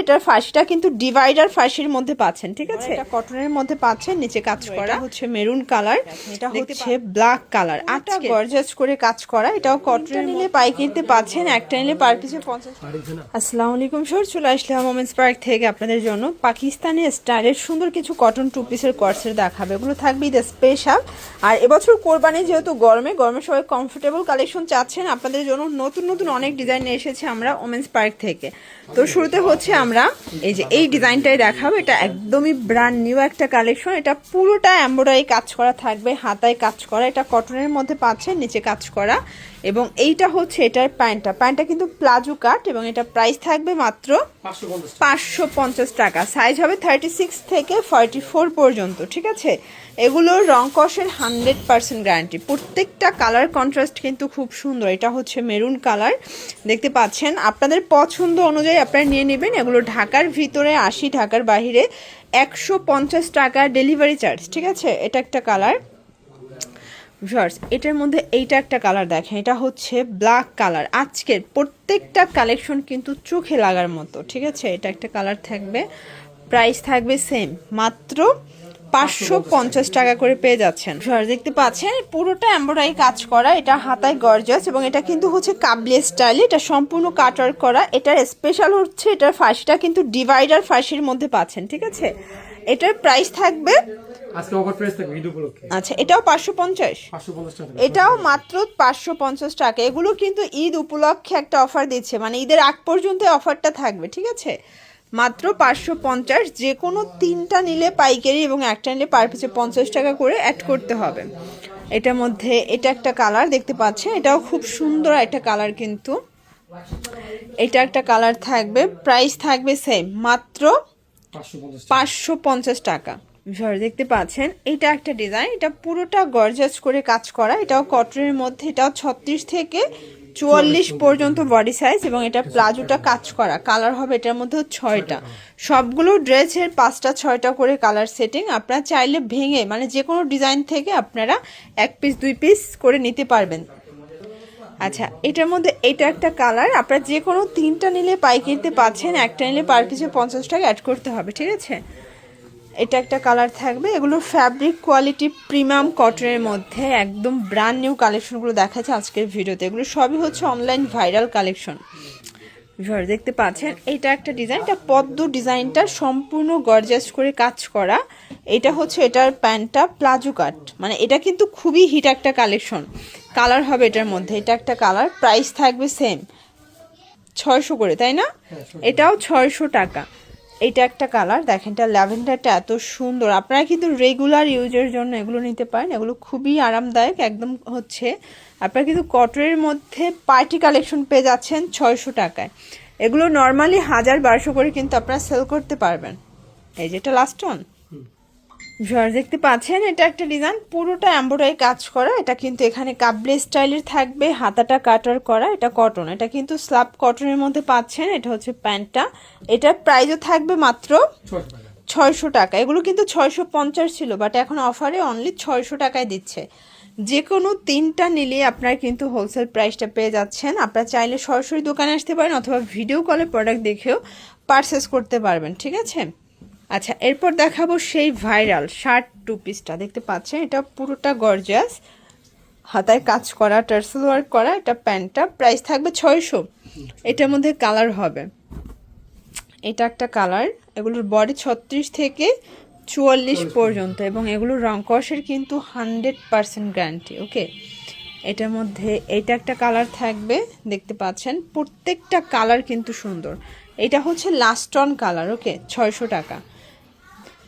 এটার ফাঁসিটা কিন্তু ডিভাইডার ফাঁসির মধ্যে পাচ্ছেন, ঠিক আছে? এটা কটনের মধ্যে পাচ্ছেন, নিচে কাজ করা হচ্ছে মেরুন কালার, এটা হচ্ছে ব্ল্যাক কালার, আজকে গর্জাস করে কাজ করা। এটাও কটনের নিলে পাইকারিতে পাচ্ছেন, একটা নিলে পার পিসে 50। আসসালামু আলাইকুম সর, চলে আসলাম ওমেন্স পার্ক থেকে আপনাদের জন্য পাকিস্তানি স্টাইলের সুন্দর কিছু কটন টু পিসের কর্সের দেখাবে। এগুলো থাকবে ঈদের স্পেশাল, আর এবছর কোরবানি যেহেতু গরমে সবাই কমফোর্টেবল কালেকশন চাচ্ছেন, আপনাদের জন্য নতুন নতুন অনেক ডিজাইন নিয়ে এসেছে আমরা ওমেন্স পার্ক থেকে। তো শুরুতে হচ্ছে আমরা এই ডিজাইনটাই দেখাবো। এটা একদমই ব্র্যান্ড নিউ একটা কালেকশন, এটা পুরোটা এমব্রয়ডারি কাজ করা থাকবে, হাতায় কাজ করা, এটা কটনের মধ্যে পাচ্ছেন, নিচে কাজ করা। এবং এইটা হচ্ছে এটার প্যান্টটা কিন্তু প্লাজো কাট, এবং এটা প্রাইস থাকবে মাত্র 550 টাকা। সাইজ হবে 36 থেকে 44 পর্যন্ত, ঠিক আছে? এগুলোর রং কষের 100% গ্যারান্টি। প্রত্যেকটা কালার কন্ট্রাস্ট কিন্তু খুব সুন্দর। এটা হচ্ছে মেরুন কালার, দেখতে পাচ্ছেন। আপনাদের পছন্দ অনুযায়ী আপনারা নিয়ে নেবেন। এগুলো ঢাকার ভিতরে 80, ঢাকার বাইরে 150 টাকা ডেলিভারি চার্জ, ঠিক আছে? এটা একটা কালার। এটার মধ্যে এইটা একটা কালার দেখেন, এটা হচ্ছে ব্ল্যাক কালার। আজকের প্রত্যেকটা কালেকশন কিন্তু চোখে লাগার মতো, ঠিক আছে? এটা একটা কালার থাকবে, প্রাইস থাকবে সেম, মাত্র 550 টাকা করে পেয়ে যাচ্ছেন। দেখতে পাচ্ছেন পুরোটা এমব্রয়ডারি কাজ করা, এটা হাতায় গর্জাস, এবং এটা কিন্তু হচ্ছে কাবলি স্টাইল, এটা সম্পূর্ণ কাটওয়ার্ক করা। এটার স্পেশাল হচ্ছে এটার ফাঁসিটা কিন্তু ডিভাইডার ফাঁসির মধ্যে পাচ্ছেন, ঠিক আছে? এটার প্রাইস থাকবে আজকে অফার প্রাইস থাকবে ঈদ উপলক্ষে। আচ্ছা, এটাও 550 টাকা, এটাও মাত্র 550 টাকা। এগুলো কিন্তু ঈদ উপলক্ষে একটা অফার দিচ্ছে, মানে ঈদের আগ পর্যন্ত অফারটা থাকবে, ঠিক আছে? মাত্র 550। যে কোনো তিনটা নিলে পাইকারি এবং একটা নিলে পার পিসে 50 টাকা করে অ্যাড করতে হবে। এটার মধ্যে এটা একটা কালার দেখতে পাচ্ছেন, এটাও খুব সুন্দর একটা কালার কিন্তু। এটা একটা কালার থাকবে, প্রাইস থাকবে সেম, মাত্র 550 টাকা। দেখতে পাচ্ছেন এটা একটা ডিজাইন, এটা পুরোটা গর্জাস করে কাজ করা, এটাও কটনের মধ্যে, এটাও 36 থেকে 44 পর্যন্ত বডি সাইজ, এবং এটা প্লাজোটা কাজ করা। কালার হবে এটার মধ্যে 6টা, সবগুলো ড্রেসের 5টা 6টা করে কালার সেটিং। আপনারা চাইলে ভেঙে, মানে যে কোনো ডিজাইন থেকে আপনারা 1 পিস 2 পিস করে নিতে পারবেন। আচ্ছা, এটার মধ্যে এটা একটা কালার, আপনারা যে কোনো তিনটা নিলে পাইকারিতে পাচ্ছেন, একটা নিলে পার পিসে 50 টাকা অ্যাড করতে হবে, ঠিক আছে? এটা একটা কালার থাকবে। এগুলো ফ্যাব্রিক কোয়ালিটি প্রিমিয়াম কটনের মধ্যে একদম ব্র্যান্ড নিউ কালেকশনগুলো দেখাচ্ছে আজকের ভিডিওতে। এগুলো সবই হচ্ছে অনলাইন ভাইরাল কালেকশন। দেখতে পাচ্ছেন এটা একটা ডিজাইন, এটা পদ্ম ডিজাইনটা সম্পূর্ণ গর্জাস করে কাজ করা। এটা হচ্ছে এটার প্যান্টটা প্লাজো কাট, মানে এটা কিন্তু খুবই হিট একটা কালেকশন। কালার হবে এটার মধ্যে, এটা একটা কালার, প্রাইস থাকবে সেম 600 করে, তাই না? এটাও 600 টাকা। এটা একটা কালার দেখেন, এটা ল্যাভেন্ডারটা এত সুন্দর। আপনারা কিন্তু রেগুলার ইউজের জন্য এগুলো নিতে পারেন, এগুলো খুবই আরামদায়ক একদম। হচ্ছে আপনারা কিন্তু কটনের মধ্যে পার্টি কালেকশন পেয়ে যাচ্ছেন 600 টাকায়। এগুলো নর্মালি 1000-1200 করে কিন্তু আপনারা সেল করতে পারবেন। এই যেটা লাস্ট ওয়ান, দেখতে পাচ্ছেন এটা একটা ডিজাইন, পুরোটা এমব্রয়ডারি কাজ করা। এটা কিন্তু এখানে কাবলি স্টাইলের থাকবে, হাতাটা কাটার করা, এটা কটন, এটা কিন্তু স্ল্যাব কটনের মধ্যে পাচ্ছেন। এটা হচ্ছে প্যান্টটা, এটার প্রাইসও থাকবে মাত্র 600 টাকা। এগুলো কিন্তু 650 ছিল, বাট এখন অফারে অনলি 600 টাকায় দিচ্ছে। যে কোনো তিনটা নিলে আপনারা কিন্তু হোলসেল প্রাইসটা পেয়ে যাচ্ছেন। আপনারা চাইলে সরাসরি দোকানে আসতে পারেন, অথবা ভিডিও কলে প্রোডাক্ট দেখেও পারচেস করতে পারবেন, ঠিক আছে? আচ্ছা, এরপর দেখাবো সেই ভাইরাল শার্ট টু পিসটা, দেখতে পাচ্ছেন এটা পুরোটা গর্জাস, হাতায় কাজ করা, টার্সেল ওয়ার্ক করা। এটা প্যান্টটা, প্রাইস থাকবে 600। এটার মধ্যে কালার হবে, এটা একটা কালার। এগুলোর বডি 36 থেকে 44 পর্যন্ত, এবং এগুলোর রং কষের কিন্তু 100% গ্যারান্টি, ওকে? এটার মধ্যে এটা একটা কালার থাকবে, দেখতে পাচ্ছেন প্রত্যেকটা কালার কিন্তু সুন্দর। এটা হচ্ছে লাস্ট অন কালার, ওকে? 600 টাকা।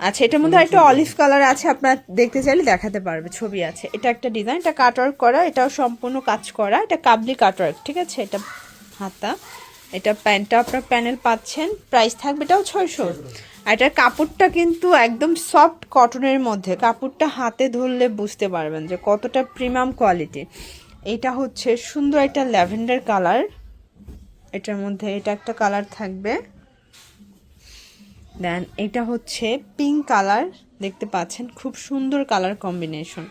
আচ্ছা, এটার মধ্যে একটা অলিভ কালার আছে, আপনারা দেখতে চাইলে দেখাতে পারবে, ছবি আছে। এটা একটা ডিজাইন, এটা কাটওয়ার্ক করা, এটাও সম্পূর্ণ কাজ করা, এটা কাবলি কাটওয়ার্ক, ঠিক আছে? এটা হাতা, এটা প্যান্টটা আপনার প্যানেল পাচ্ছেন, প্রাইস থাকবে এটাও 600। আর এটার কাপড়টা কিন্তু একদম সফট কটনের মধ্যে, কাপড়টা হাতে ধরলে বুঝতে পারবেন যে কতটা প্রিমিয়াম কোয়ালিটি। এটা হচ্ছে সুন্দর একটা ল্যাভেন্ডার কালার, এটার মধ্যে এটা একটা কালার থাকবে। দেন এটা হচ্ছে পিঙ্ক কালার, দেখতে পাচ্ছেন খুব সুন্দর কালার কম্বিনেশন।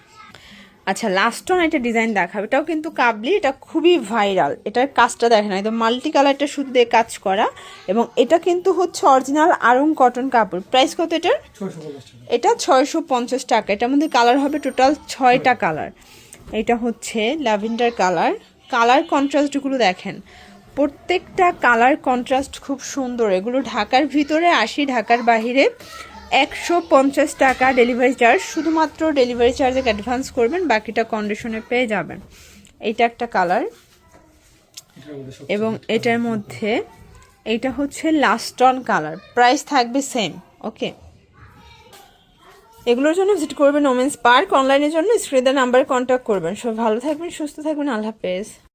আচ্ছা লাস্ট অন একটা ডিজাইন দেখাবে, এটাও কিন্তু কাবলি, এটা খুবই ভাইরাল। এটার কাজটা দেখেন একদম মাল্টি কালারটা সুতো দিয়ে কাজ করা, এবং এটা কিন্তু হচ্ছে অরিজিনাল আড়ং কটন কাপড়। প্রাইস কত এটার? 650 টাকা। এটা 650 টাকা। এটার মধ্যে কালার হবে টোটাল 6টা কালার। এটা হচ্ছে ল্যাভেন্ডার কালার। কালার কন্ট্রাস্টগুলো দেখেন, প্রত্যেকটা কালার কন্ট্রাস্ট খুব সুন্দর। এগুলো ঢাকার ভিতরে 80, ঢাকার বাহিরে 150 টাকা ডেলিভারি চার্জ। শুধুমাত্র ডেলিভারি চার্জে অ্যাডভান্স করবেন, বাকিটা কন্ডিশনে পেয়ে যাবেন। এইটা একটা কালার, এটার মধ্যে সব এবং এটার মধ্যে এইটা হচ্ছে লাস্ট অন কালার। প্রাইস থাকবে সেম। ওকে, এগুলোর জন্য ভিজিট করবেন ওমেন্স পার্ক। অনলাইনের জন্য স্ক্রিনের নাম্বারে কন্ট্যাক্ট করবেন। সব ভালো থাকবেন, সুস্থ থাকবেন, আল্লাহ হাফেজ।